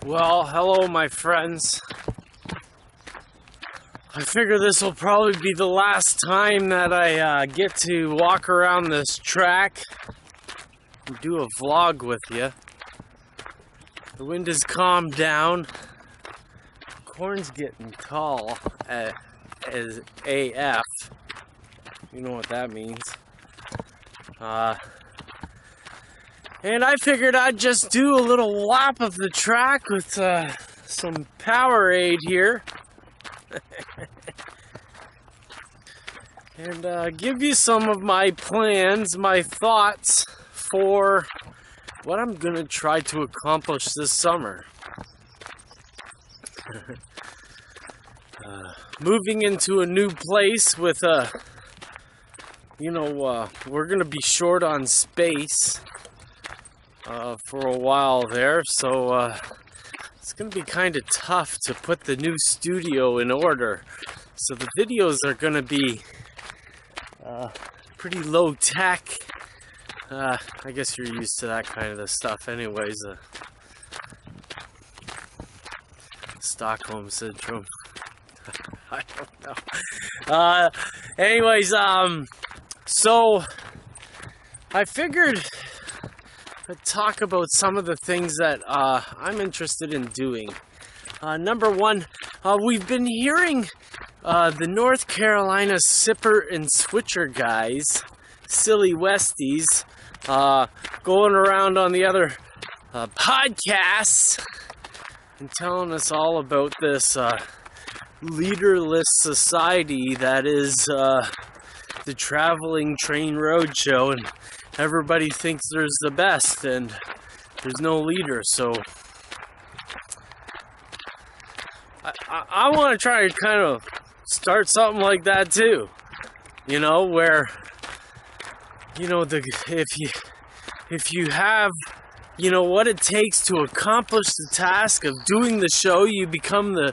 Well, hello my friends. I figure this will probably be the last time that I get to walk around this track and do a vlog with you. The wind has calmed down. Corn's getting tall as AF. You know what that means. And I figured I'd just do a little lap of the track with some Powerade here. And give you some of my plans, my thoughts for what I'm gonna try to accomplish this summer. Moving into a new place with we're gonna be short on space for a while there, so it's gonna be kind of tough to put the new studio in order. So the videos are gonna be pretty low tech. I guess you're used to that kind of stuff anyways. Stockholm Syndrome. I don't know. Anyways, so I figured I'd talk about some of the things that I'm interested in doing. Number one, we've been hearing the North Carolina Sipper and Switcher guys, Silly Westies, going around on the other podcasts and telling us all about this leaderless society that is the Traveling Train Roadshow, and everybody thinks there's the best and there's no leader. So I want to try to kind of start something like that too, you know, where, you know, if you have, you know, what it takes to accomplish the task of doing the show, you become the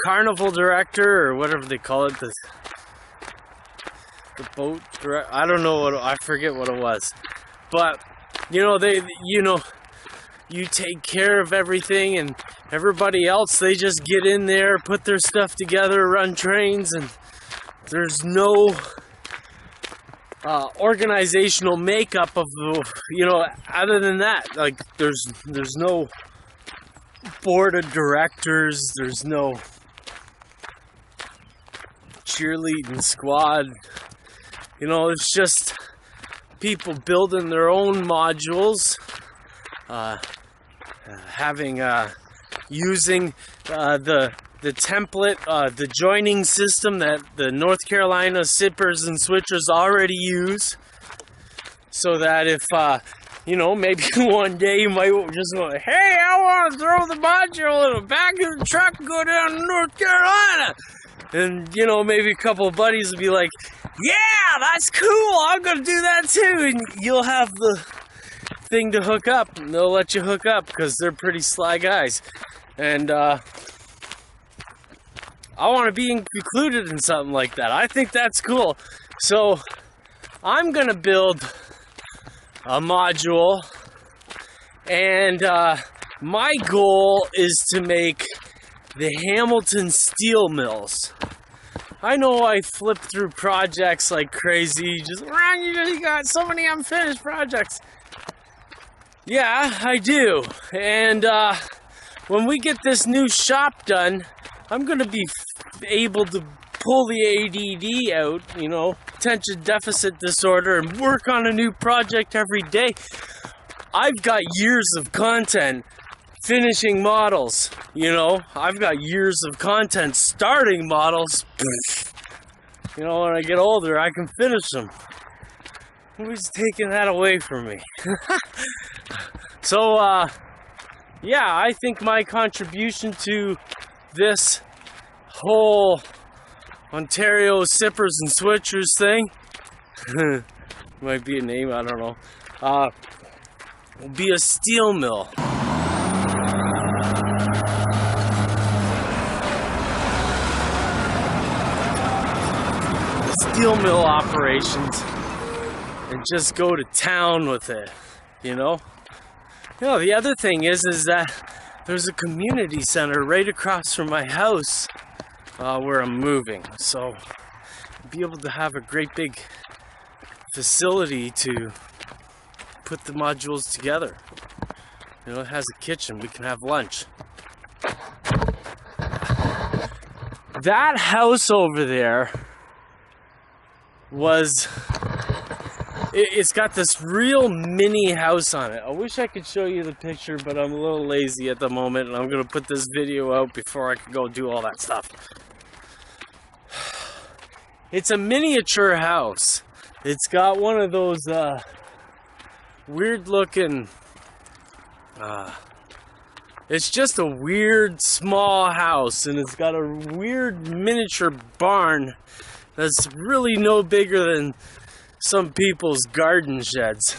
carnival director, or whatever they call it, the boat director. I don't know I forget what it was, but you know, you take care of everything, and everybody else, they just get in there, put their stuff together, run trains, and there's no organizational makeup of the, you know, other than that, like there's no board of directors, there's no cheerleading squad, you know, it's just people building their own modules, using the template, the joining system that the North Carolina Sippers and Switchers already use, so that if you know, maybe one day you might just go, hey, I want to throw the module in the back of the truck and go down to North Carolina. And, you know, maybe a couple of buddies will be like, yeah, that's cool, I'm going to do that too. And you'll have the thing to hook up, and they'll let you hook up because they're pretty sly guys. And I want to be included in something like that. I think that's cool. So I'm going to build a module, and my goal is to make the Hamilton steel mills. I know I flip through projects like crazy, you got so many unfinished projects. Yeah, I do. And when we get this new shop done, I'm going to be able to pull the ADD out, you know, attention deficit disorder, and work on a new project every day. I've got years of content finishing models, you know. I've got years of content starting models. You know, when I get older, I can finish them. Who's taking that away from me? So, yeah, I think my contribution to this whole Ontario Sippers and Switchers thing, might be a name, I don't know, will be a steel mill. Steel mill operations, and just go to town with it, you know? You know, the other thing is that there's a community center right across from my house where I'm moving. So I'll be able to have a great big facility to put the modules together. You know, it has a kitchen, we can have lunch. That house over there it's got this real mini house on it. I wish I could show you the picture, but I'm a little lazy at the moment, and I'm gonna put this video out before I can go do all that stuff. It's a miniature house. It's got one of those weird looking, it's just a weird small house, and it's got a weird miniature barn that's really no bigger than some people's garden sheds.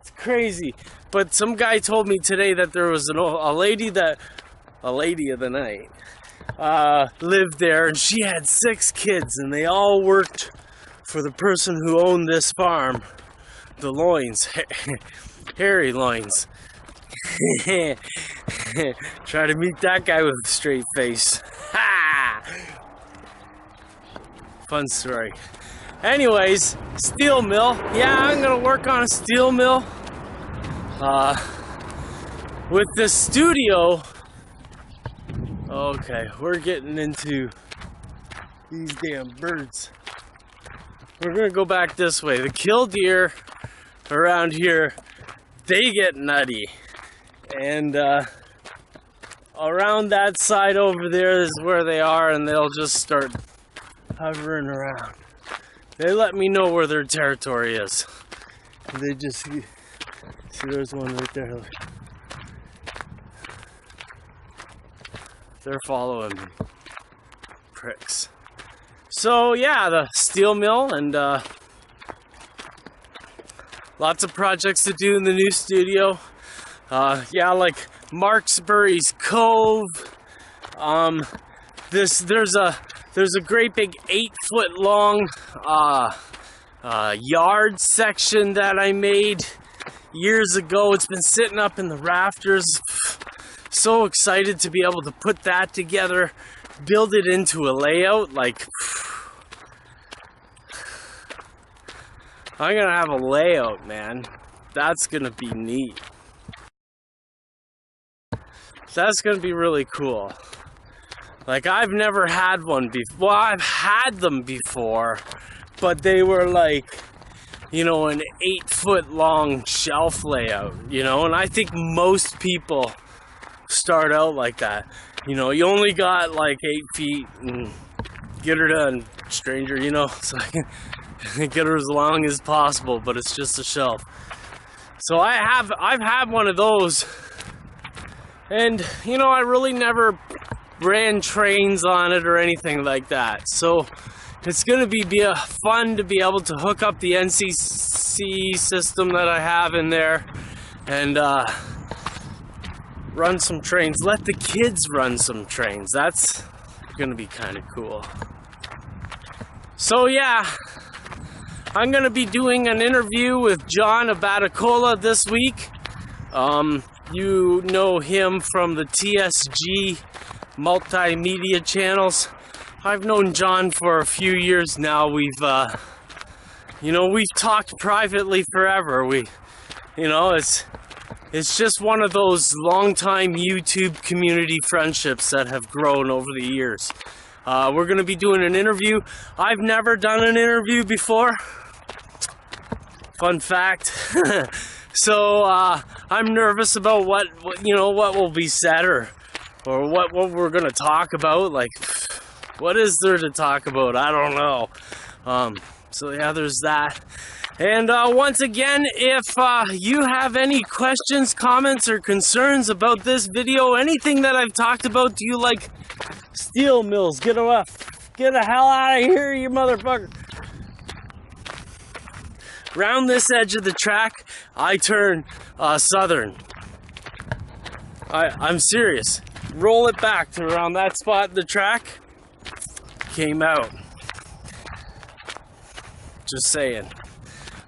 It's crazy. But some guy told me today that there was a lady of the night lived there, and she had 6 kids, and they all worked for the person who owned this farm, the Loins, Harry Loins. Try to meet that guy with a straight face. Ha! Fun story. Anyways, steel mill. Yeah, I'm gonna work on a steel mill. With the studio. Okay, we're getting into these damn birds. We're gonna go back this way. The killdeer around here, they get nutty. And around that side over there is where they are, and they'll just start hovering around. They let me know where their territory is. They just see there's one right there. They're following me. Pricks. So yeah, the steel mill, and lots of projects to do in the new studio. Yeah, like Marksbury's Cove. There's a great big 8-foot long yard section that I made years ago. It's been sitting up in the rafters. So excited to be able to put that together, build it into a layout. Like, I'm gonna have a layout, man. That's gonna be neat. That's gonna be really cool. Like, I've never had one before. Well, I've had them before, but they were like, you know, an 8-foot long shelf layout, you know, and I think most people start out like that. You know, you only got like 8 feet and get her done, stranger, you know, so I can get her as long as possible, but it's just a shelf. So I've had one of those, and you know, I really never ran trains on it or anything like that. So it's gonna be fun to be able to hook up the NCC system that I have in there and run some trains. Let the kids run some trains. That's gonna be kind of cool. So yeah, I'm gonna be doing an interview with John Abaticola this week. You know him from the TSG multimedia channels. I've known John for a few years now. We've talked privately forever. It's just one of those long-time YouTube community friendships that have grown over the years. We're going to be doing an interview. I've never done an interview before. Fun fact. So I'm nervous about what will be said or what we're going to talk about. Like, what is there to talk about? I don't know. So yeah, there's that. And once again, if you have any questions, comments, or concerns about this video, anything that I've talked about, do you like steel mills? Get the hell out of here, you motherfucker. Round this edge of the track, I turn southern. I'm serious. Roll it back to around that spot in the track. Came out. Just saying.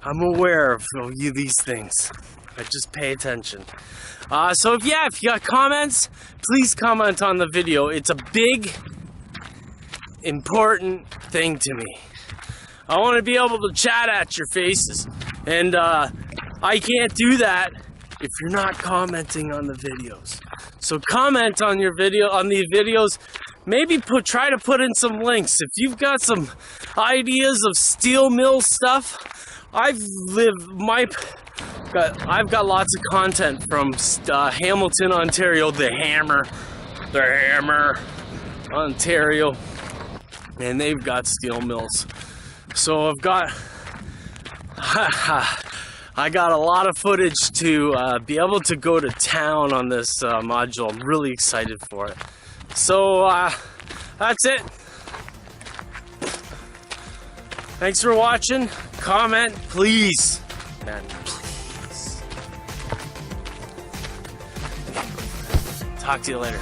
I'm aware of these things. but just pay attention. So if you got comments, please comment on the video. It's a big, important thing to me. I want to be able to chat at your faces, and I can't do that if you're not commenting on the videos. So comment on your video, on the videos. Maybe try to put in some links. If you've got some ideas of steel mill stuff, I've got lots of content from Hamilton, Ontario, the Hammer, Ontario, and they've got steel mills. So I got a lot of footage to be able to go to town on this module. I'm really excited for it. So that's it. Thanks for watching. Comment, please. Man, please. Talk to you later.